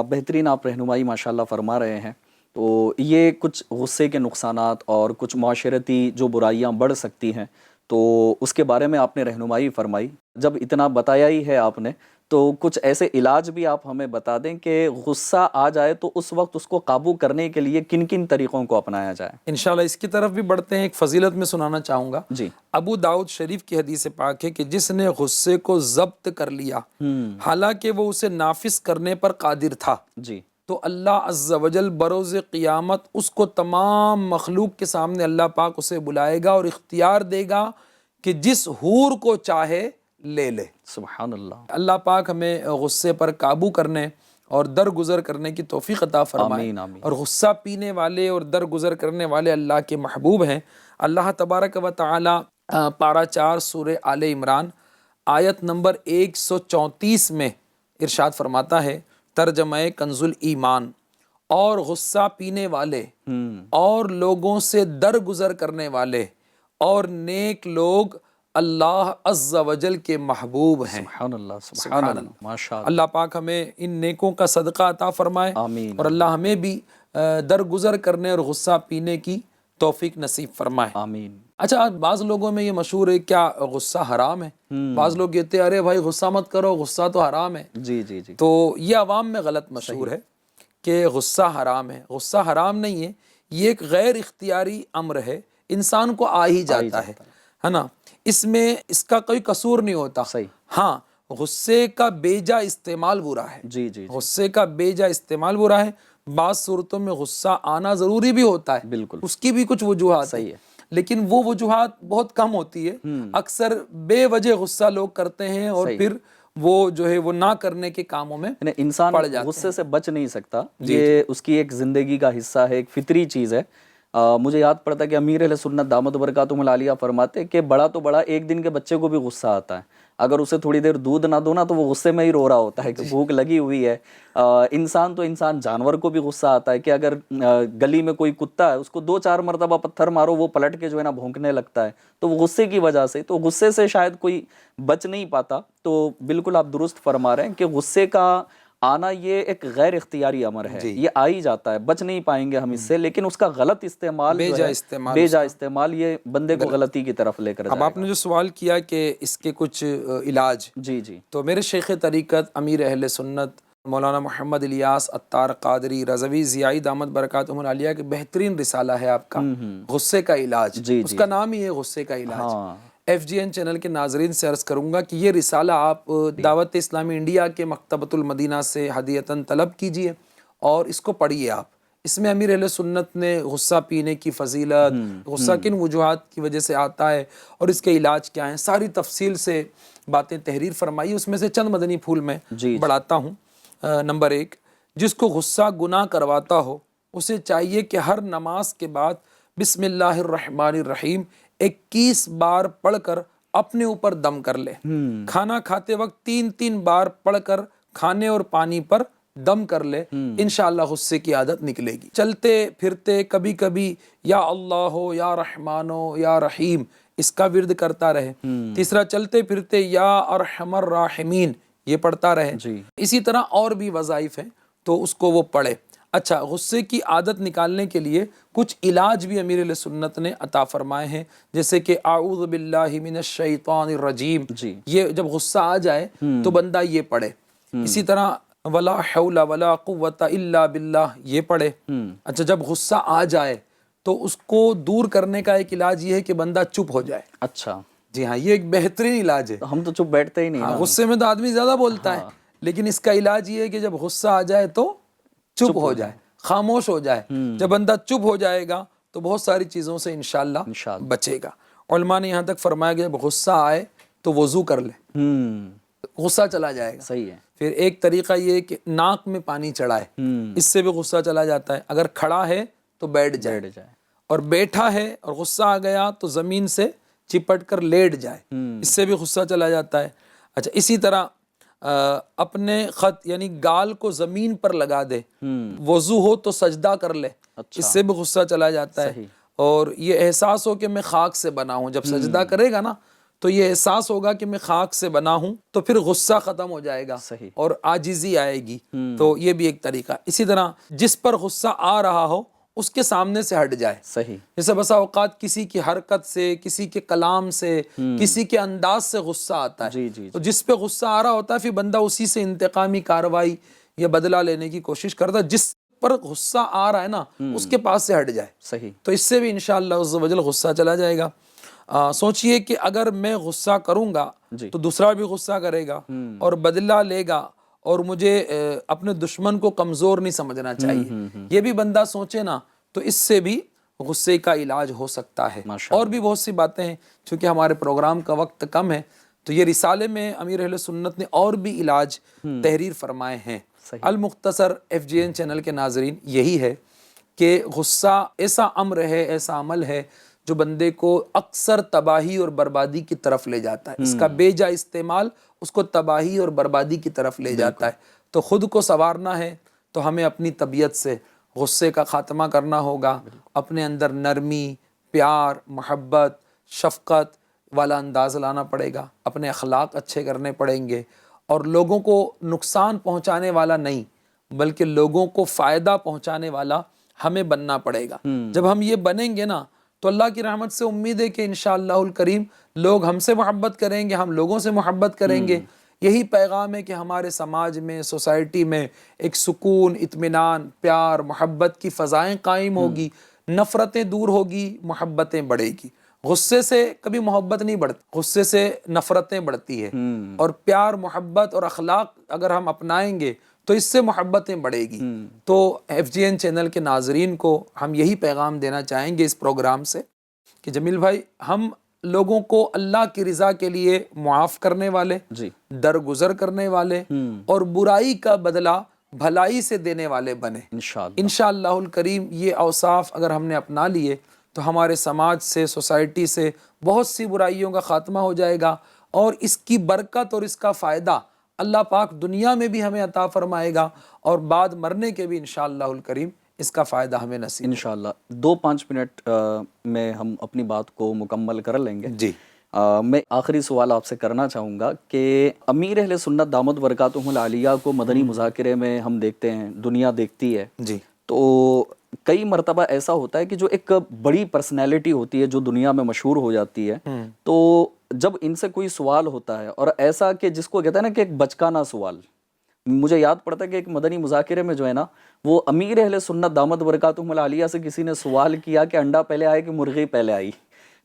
بہترین آپ رہنمائی ماشاءاللہ فرما رہے ہیں. تو یہ کچھ غصے کے نقصانات اور کچھ معاشرتی جو برائیاں بڑھ سکتی ہیں تو اس کے بارے میں آپ نے رہنمائی فرمائی. جب اتنا بتایا ہی ہے آپ نے تو کچھ ایسے علاج بھی آپ ہمیں بتا دیں کہ غصہ آ جائے تو اس وقت اس کو قابو کرنے کے لیے کن کن طریقوں کو اپنایا جائے. انشاءاللہ اس کی طرف بھی بڑھتے ہیں. ایک فضیلت میں سنانا چاہوں گا. جی. ابو داؤد شریف کی حدیث پاک ہے کہ جس نے غصے کو ضبط کر لیا حالانکہ وہ اسے نافذ کرنے پر قادر تھا، جی تو اللہ عز و جل بروز قیامت اس کو تمام مخلوق کے سامنے اللہ پاک اسے بلائے گا اور اختیار دے گا کہ جس حور کو چاہے لے لے. سبحان اللہ. اللہ پاک ہمیں غصے پر قابو کرنے اور درگزر کرنے کی توفیق عطا فرمائے. آمین آمین. اور غصہ پینے والے اور درگزر کرنے والے اللہ کے محبوب ہیں. اللہ تبارک و تعالی پارہ 4 سورہ آل عمران آیت نمبر 134 میں ارشاد فرماتا ہے، ترجمہ کنز الایمان، اور غصہ پینے والے اور لوگوں سے درگزر کرنے والے اور نیک لوگ اللہ عز و جل کے محبوب ہیں. سبحان اللہ سبحان اللہ. ماشاءاللہ. اللہ پاک ہمیں ان نیکوں کا صدقہ عطا فرمائے آمین. اور اللہ ہمیں بھی درگزر کرنے اور غصہ پینے کی توفیق نصیب فرمائے. آمین. اچھا، بعض لوگوں میں یہ مشہور ہے کیا غصہ حرام ہے؟ بعض لوگ کہتے ہیں ارے بھائی غصہ مت کرو، غصہ تو حرام ہے. جی جی جی. تو یہ عوام میں غلط مشہور ہے کہ غصہ حرام ہے. غصہ حرام نہیں ہے، یہ ایک غیر اختیاری امر ہے، انسان کو آ ہی جاتا ہے نا. اس میں اس کا کوئی قصور نہیں ہوتا. صحیح. ہاں، غصے کا بیجا استعمال برا ہے. جی جی. غصے کا بیجا استعمال برا ہے. بعض صورتوں میں غصہ آنا ضروری بھی ہوتا ہے، بالکل. اس کی بھی کچھ وجوہات صحیح ہے، لیکن وہ وجوہات بہت کم ہوتی ہے. اکثر بے وجہ غصہ لوگ کرتے ہیں اور پھر وہ جو ہے وہ نہ کرنے کے کاموں میں انسان غصے سے بچ نہیں سکتا. یہ اس کی ایک زندگی کا حصہ ہے، ایک فطری چیز ہے. مجھے یاد پڑتا کہ امیر اہل سنت دامت برکاتہم العالیہ فرماتے کہ بڑا تو بڑا ایک دن کے بچے کو بھی غصہ آتا ہے، اگر اسے تھوڑی دیر دودھ نہ دو نا تو وہ غصے میں ہی رو رہا ہوتا ہے کہ بھوک لگی ہوئی ہے. انسان تو انسان، جانور کو بھی غصہ آتا ہے کہ اگر گلی میں کوئی کتا ہے اس کو 2-4 مرتبہ پتھر مارو وہ پلٹ کے جو ہے نا بھونکنے لگتا ہے، تو وہ غصے کی وجہ سے. تو غصے سے شاید کوئی بچ نہیں پاتا. تو بالکل آپ درست فرما رہے ہیں کہ غصے کا آنا یہ ایک غیر اختیاری امر ہے. یہ آ ہی جاتا ہے، بچ نہیں پائیں گے ہم اس سے. لیکن اس کا غلط استعمال، بیجا استعمال یہ بندے کو غلطی کی طرف لے کر جائے گا. اب آپ نے جو سوال کیا کہ اس کے کچھ علاج، جی جی، تو میرے شیخ طریقت امیر اہل سنت مولانا محمد الیاس عطار قادری رضوی ضیائی دامت برکاتہم العالیہ کے بہترین رسالہ ہے آپ کا غصے کا علاج. اس کا نام ہی ہے غصے کا علاج. ایف جی این چینل کے ناظرین سے عرض کروں گا کہ یہ رسالہ آپ دعوت اسلامی انڈیا کے مکتبۃ المدینہ سے ہدیتاً طلب کیجئے اور اس کو پڑھیے آپ. اس میں امیر اہل سنت نے غصہ پینے کی فضیلت، غصہ کن وجوہات کی وجہ سے آتا ہے اور اس کے علاج کیا ہیں، ساری تفصیل سے باتیں تحریر فرمائی. اس میں سے چند مدنی پھول میں بڑھاتا ہوں. نمبر 1، جس کو غصہ گناہ کرواتا ہو اسے چاہیے کہ ہر نماز کے بعد بسم اللہ الرحمن الرحیم 21 بار پڑھ کر اپنے اوپر دم کر لے. کھانا کھاتے وقت 3 بار پڑھ کر کھانے اور پانی پر دم کر لے انشاءاللہ غصے کی عادت نکلے گی. چلتے پھرتے کبھی کبھی یا اللہ ہو یا رحمان ہو یا رحیم اس کا ورد کرتا رہے. تیسرا چلتے پھرتے یا ارحم الراحمین یہ پڑھتا رہے. اسی طرح اور بھی وظائف ہیں تو اس کو وہ پڑھے. اچھا، غصے کی عادت نکالنے کے لیے کچھ علاج بھی امیر اہل سنت نے عطا فرمائے ہیں، جیسے کہ اعوذ باللہ من الشیطان الرجیم. یہ جب غصہ آ جائے تو بندہ یہ پڑھے. اسی طرح ولا حول ولا قوت الا باللہ یہ پڑھے. اچھا، جب غصہ آ جائے تو اس کو دور کرنے کا ایک علاج یہ ہے کہ بندہ چپ ہو جائے. اچھا، جی ہاں، یہ ایک بہترین علاج ہے. ہم تو چپ بیٹھتے ہی نہیں. غصے میں تو آدمی زیادہ بولتا ہے، لیکن اس کا علاج یہ ہے کہ جب غصہ آ جائے تو چپ ہو جائے، خاموش ہو جائے. جب بندہ چپ ہو جائے گا تو بہت ساری چیزوں سے انشاءاللہ بچے گا. علماء نے یہاں تک فرمایا کہ جب غصہ آئے تو وضو کر لے، غصہ چلا جائے گا. صحیح ہے. پھر ایک طریقہ یہ ہے کہ ناک میں پانی چڑھائے، اس سے بھی غصہ چلا جاتا ہے. اگر کھڑا ہے تو بیٹھ جائے، اور بیٹھا ہے اور غصہ آ گیا تو زمین سے چپٹ کر لیٹ جائے، اس سے بھی غصہ چلا جاتا ہے. اچھا، اسی طرح اپنے خط یعنی گال کو زمین پر لگا دے. وضو ہو تو سجدہ کر لے، اس سے بھی غصہ چلا جاتا ہے. اور یہ احساس ہو کہ میں خاک سے بنا ہوں، جب سجدہ کرے گا نا تو یہ احساس ہوگا کہ میں خاک سے بنا ہوں، تو پھر غصہ ختم ہو جائے گا اور عاجزی آئے گی. تو یہ بھی ایک طریقہ. اسی طرح جس پر غصہ آ رہا ہو اس کے سامنے سے ہٹ جائے. صحیح. جیسے بسا اوقات کسی کی حرکت سے، کسی کے کلام سے، کسی کے انداز سے غصہ آتا ہے. تو جس پہ غصہ آ رہا ہوتا ہے پھر بندہ اسی سے انتقامی کارروائی یا بدلہ لینے کی کوشش کرتا ہے. جس پر غصہ آ رہا ہے نا اس کے پاس سے ہٹ جائے. صحیح. تو اس سے بھی انشاءاللہ عز و جل غصہ چلا جائے گا. سوچئے کہ اگر میں غصہ کروں گا تو دوسرا بھی غصہ کرے گا اور بدلہ لے گا، اور مجھے اپنے دشمن کو کمزور نہیں سمجھنا چاہیے. یہ بھی بندہ سوچے نا تو اس سے بھی غصے کا علاج ہو سکتا ہے. اور بھی بہت سی باتیں ہیں، چونکہ ہمارے پروگرام کا وقت کم ہے تو یہ رسالے میں امیر اہل سنت نے اور بھی علاج تحریر فرمائے ہیں. المختصر FGN چینل کے ناظرین یہی ہے کہ غصہ ایسا امر ہے، ایسا عمل ہے جو بندے کو اکثر تباہی اور بربادی کی طرف لے جاتا ہے. اس کا بے جا استعمال اس کو تباہی اور بربادی کی طرف لے جاتا ہے. تو خود کو سنوارنا ہے تو ہمیں اپنی طبیعت سے غصے کا خاتمہ کرنا ہوگا. اپنے اندر نرمی، پیار، محبت، شفقت والا انداز لانا پڑے گا. اپنے اخلاق اچھے کرنے پڑیں گے، اور لوگوں کو نقصان پہنچانے والا نہیں بلکہ لوگوں کو فائدہ پہنچانے والا ہمیں بننا پڑے گا. جب ہم یہ بنیں گے نا تو اللہ کی رحمت سے امید ہے کہ انشاءاللہ الکریم لوگ ہم سے محبت کریں گے، ہم لوگوں سے محبت کریں گے. یہی پیغام ہے کہ ہمارے سماج میں، سوسائٹی میں ایک سکون، اطمینان، پیار، محبت کی فضائیں قائم ہوگی، نفرتیں دور ہوگی، محبتیں بڑھے گی. غصے سے کبھی محبت نہیں بڑھتی، غصے سے نفرتیں بڑھتی ہے. اور پیار، محبت اور اخلاق اگر ہم اپنائیں گے تو اس سے محبتیں بڑھے گی. تو FGN چینل کے ناظرین کو ہم یہی پیغام دینا چاہیں گے اس پروگرام سے کہ جمیل بھائی، ہم لوگوں کو اللہ کی رضا کے لیے معاف کرنے والے، درگزر کرنے والے، اور برائی کا بدلہ بھلائی سے دینے والے بنے. انشاءاللہ الکریم یہ اوصاف اگر ہم نے اپنا لیے تو ہمارے سماج سے، سوسائٹی سے بہت سی برائیوں کا خاتمہ ہو جائے گا، اور اس کی برکت اور اس کا فائدہ اللہ پاک دنیا میں بھی ہمیں عطا فرمائے گا، اور بعد مرنے کے بھی انشاءاللہ الکریم اس کا فائدہ ہمیں نصیب انشاءاللہ. 2-5 منٹ میں ہم اپنی بات کو مکمل کر لیں گے. جی. میں آخری سوال آپ سے کرنا چاہوں گا کہ امیر اہل سنت دامت برکاتہم العالیہ کو مدنی مذاکرے میں ہم دیکھتے ہیں، دنیا دیکھتی ہے. جی. تو کئی مرتبہ ایسا ہوتا ہے کہ جو ایک بڑی پرسنالٹی ہوتی ہے جو دنیا میں مشہور ہو جاتی ہے، تو جب ان سے کوئی سوال ہوتا ہے اور ایسا کہ جس کو کہتے ہیں نا کہ ایک بچکانا سوال، مجھے یاد پڑتا ہے کہ ایک مدنی مذاکرے میں جو ہے نا وہ امیر اہل سنت دامت برکاتہم العالیہ سے کسی نے سوال کیا کہ انڈا پہلے آئے کہ مرغی پہلے آئی.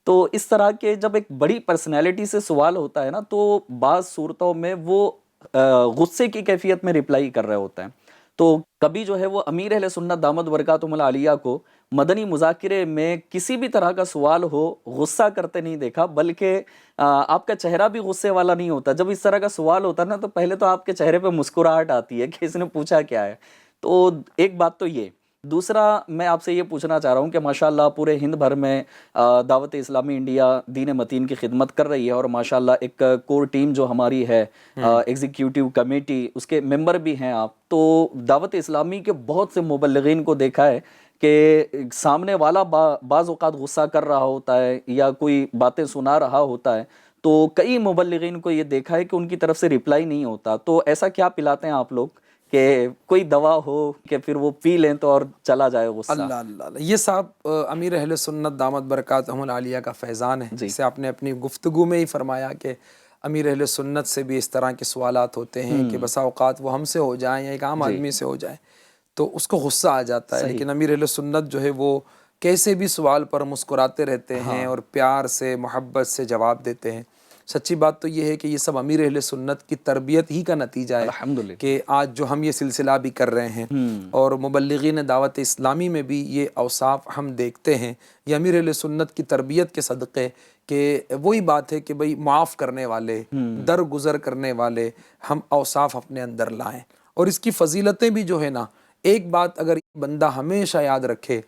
تو اس طرح کے جب ایک بڑی پرسنالٹی سے سوال ہوتا ہے نا تو بعض صورتوں میں وہ غصے کی کیفیت میں رپلائی کر رہے ہوتے ہیں. تو کبھی جو ہے وہ امیر اہل سنت دامت برکاتہم العالیہ کو مدنی مذاکرے میں کسی بھی طرح کا سوال ہو غصہ کرتے نہیں دیکھا، بلکہ آپ کا چہرہ بھی غصے والا نہیں ہوتا. جب اس طرح کا سوال ہوتا ہے نا تو پہلے تو آپ کے چہرے پہ مسکراہٹ آتی ہے کہ اس نے پوچھا کیا ہے. تو ایک بات تو یہ دوسرا میں آپ سے یہ پوچھنا چاہ رہا ہوں کہ ماشاءاللہ پورے ہند بھر میں دعوت اسلامی انڈیا دین متین کی خدمت کر رہی ہے، اور ماشاءاللہ ایک کور ٹیم جو ہماری ہے ایگزیکیوٹیو کمیٹی، اس کے ممبر بھی ہیں آپ، تو دعوت اسلامی کے بہت سے مبلغین کو دیکھا ہے کہ سامنے والا بعض اوقات غصہ کر رہا ہوتا ہے یا کوئی باتیں سنا رہا ہوتا ہے، تو کئی مبلغین کو یہ دیکھا ہے کہ ان کی طرف سے رپلائی نہیں ہوتا، تو ایسا کیا پلاتے ہیں آپ لوگ کہ کوئی دوا ہو کہ پھر وہ پی لیں تو اور چلا جائے غصہ؟ اللہ اللہ اللہ، یہ صاحب امیر اہل سنت دامت برکاتہم العالیہ کا فیضان ہے، جسے آپ نے اپنی گفتگو میں ہی فرمایا کہ امیر اہل سنت سے بھی اس طرح کے سوالات ہوتے ہیں کہ بسا اوقات وہ ہم سے ہو جائیں یا ایک عام آدمی سے ہو جائیں تو اس کو غصہ آ جاتا ہے، لیکن امیر اہل سنت جو ہے وہ کیسے بھی سوال پر مسکراتے رہتے ہیں اور پیار سے محبت سے جواب دیتے ہیں۔ سچی بات تو یہ ہے کہ یہ سب امیر اہل سنت کی تربیت ہی کا نتیجہ ہے الحمدللہ کہ آج جو ہم یہ سلسلہ بھی کر رہے ہیں اور مبلغین دعوت اسلامی میں بھی یہ اوصاف ہم دیکھتے ہیں، یہ امیر اہل سنت کی تربیت کے صدقے کہ وہی بات ہے کہ بھئی معاف کرنے والے، درگزر کرنے والے ہم اوصاف اپنے اندر لائیں، اور اس کی فضیلتیں بھی جو ہے نا، ایک بات اگر بندہ ہمیشہ یاد رکھے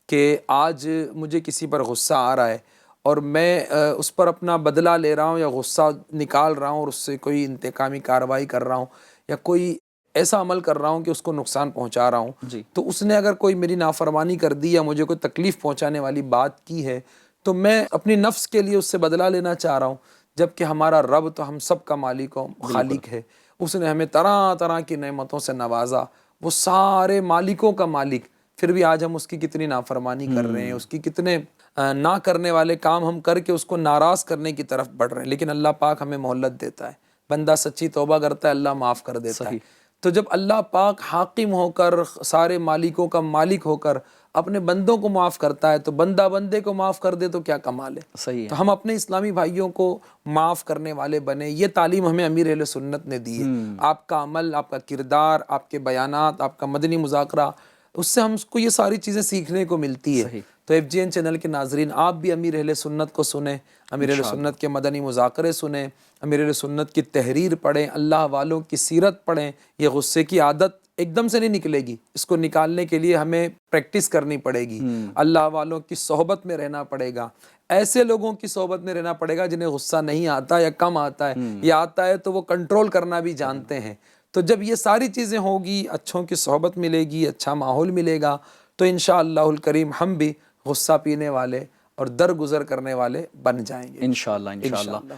کہ آج مجھے کسی پر غصہ آ رہا ہے اور میں اس پر اپنا بدلہ لے رہا ہوں یا غصہ نکال رہا ہوں اور اس سے کوئی انتقامی کارروائی کر رہا ہوں یا کوئی ایسا عمل کر رہا ہوں کہ اس کو نقصان پہنچا رہا ہوں، تو اس نے اگر کوئی میری نافرمانی کر دی یا مجھے کوئی تکلیف پہنچانے والی بات کی ہے تو میں اپنی نفس کے لیے اس سے بدلہ لینا چاہ رہا ہوں، جبکہ ہمارا رب تو ہم سب کا مالک و خالق ہے، اس نے ہمیں طرح طرح کی نعمتوں سے نوازا، وہ سارے مالکوں کا مالک، پھر بھی آج ہم اس کی کتنی نافرمانی کر رہے ہیں، اس کی کتنے نہ کرنے والے کام ہم کر کے اس کو ناراض کرنے کی طرف بڑھ رہے ہیں، لیکن اللہ پاک ہمیں مہلت دیتا ہے، بندہ سچی توبہ کرتا ہے اللہ معاف کر دیتا ہے۔ تو جب اللہ پاک حاکم ہو کر سارے مالکوں کا مالک ہو کر اپنے بندوں کو معاف کرتا ہے تو بندہ بندے کو معاف کر دے تو کیا کمال ہے۔ صحیح ہے۔ تو ہم اپنے اسلامی بھائیوں کو معاف کرنے والے بنے، یہ تعلیم ہمیں امیر اہل سنت نے دی ہے۔ آپ کا عمل، آپ کا کردار، آپ کے بیانات، آپ کا مدنی مذاکرہ، اس سے ہم کو یہ ساری چیزیں سیکھنے کو ملتی ہے۔ تو ایف جی این چینل کے ناظرین، آپ بھی امیر اہل سنت کو سنیں، امیر اہل سنت کے مدنی مذاکرے سنیں، امیر اہل سنت کی تحریر پڑھیں، اللہ والوں کی سیرت پڑھیں۔ یہ غصے کی عادت ایک دم سے نہیں نکلے گی، اس کو نکالنے کے لیے ہمیں پریکٹس کرنی پڑے گی، اللہ والوں کی صحبت میں رہنا پڑے گا، ایسے لوگوں کی صحبت میں رہنا پڑے گا جنہیں غصہ نہیں آتا یا کم آتا ہے، یا آتا ہے تو وہ کنٹرول کرنا بھی جانتے ہیں۔ تو جب یہ ساری چیزیں ہوگی، اچھوں کی صحبت ملے گی، اچھا ماحول ملے گا، تو انشاءاللہ الکریم ہم بھی غصہ پینے والے اور درگزر کرنے والے بن جائیں گے انشاءاللہ انشاءاللہ۔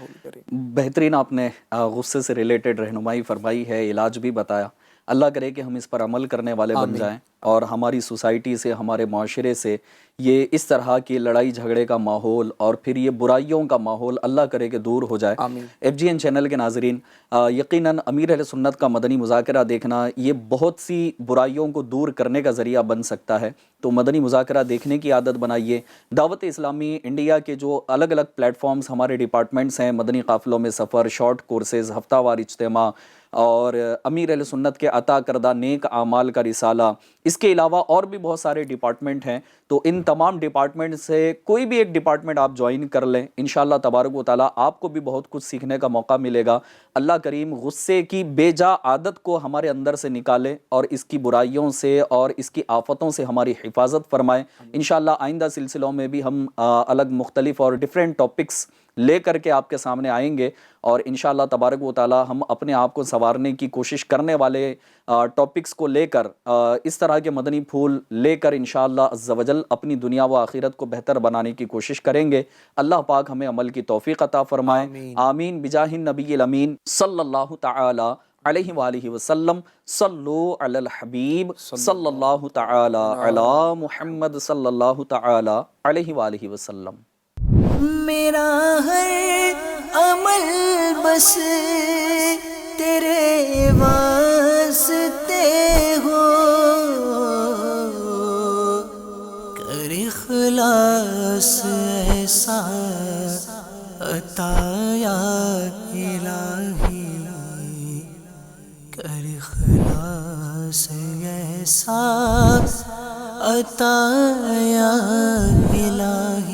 بہترین آپ نے غصے سے ریلیٹڈ رہنمائی فرمائی ہے، علاج بھی بتایا۔ اللہ کرے کہ ہم اس پر عمل کرنے والے بن جائیں اور ہماری سوسائٹی سے، ہمارے معاشرے سے یہ اس طرح کی لڑائی جھگڑے کا ماحول اور پھر یہ برائیوں کا ماحول اللہ کرے کہ دور ہو جائے۔ ایف جی این چینل کے ناظرین، یقیناً امیر اہل سنت کا مدنی مذاکرہ دیکھنا یہ بہت سی برائیوں کو دور کرنے کا ذریعہ بن سکتا ہے، تو مدنی مذاکرہ دیکھنے کی عادت بنائیے۔ دعوت اسلامی انڈیا کے جو الگ الگ پلیٹ فارمز ہمارے ڈپارٹمنٹس ہیں، مدنی قافلوں میں سفر، شارٹ کورسز، ہفتہ وار اجتماع اور امیر اہل سنت کے عطا کردہ نیک اعمال کا رسالہ، اس کے علاوہ اور بھی بہت سارے ڈپارٹمنٹ ہیں، تو ان تمام ڈپارٹمنٹ سے کوئی بھی ایک ڈپارٹمنٹ آپ جوائن کر لیں، انشاءاللہ تبارک و تعالیٰ آپ کو بھی بہت کچھ سیکھنے کا موقع ملے گا۔ اللہ کریم غصے کی بے جا عادت کو ہمارے اندر سے نکالے اور اس کی برائیوں سے اور اس کی آفتوں سے ہماری حفاظت فرمائے۔ انشاءاللہ آئندہ سلسلوں میں بھی ہم الگ مختلف اور ڈیفرنٹ ٹاپکس لے کر کے آپ کے سامنے آئیں گے، اور انشاءاللہ تبارک و تعالی ہم اپنے آپ کو سنوارنے کی کوشش کرنے والے ٹاپکس کو لے کر، اس طرح کے مدنی پھول لے کر انشاءاللہ عز و جل اپنی دنیا و آخرت کو بہتر بنانے کی کوشش کریں گے۔ اللہ پاک ہمیں عمل کی توفیق عطا فرمائے، آمین بجاہ النبی الامین صلی اللہ تعالی علیہ وآلہ وسلم۔ صلو علی الحبیب صلی اللہ تعالی علی محمد صلی اللہ تعالی علیہ وآلہ وسلم۔ میرا ہر عمل بس تیرے واسطے ہو، کر اخلاص ایسا عطا یا الہی، کر اخلاص ایسا عطا یا الہی۔